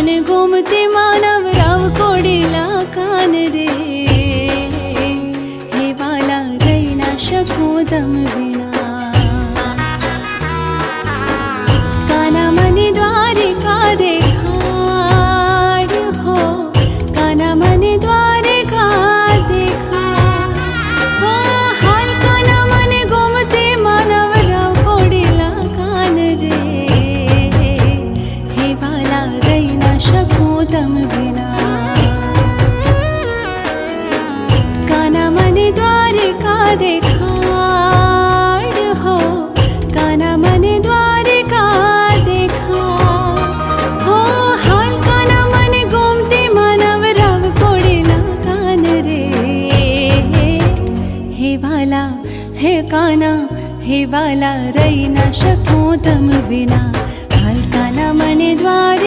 मन गोमती मानव राव कोडीला कान रे हे वाला रही ना शकू दम बिना काना मनी द्वारिका देखाड हो काना मनी द्वारिका देखा हो हाल काना मनी गोमती मानव राव कोडीला कान रे हे वाला रही ना शकू दम बिना काना मनी द्वारिका देखाड हो काना मनी द्वारिका देखा हो हाल काना मनी गोमती मानव राव कोडीला कान रे हे वाला हे काना हे वाला रही ना शकू दम बिना हाल काना मनी द्वारिका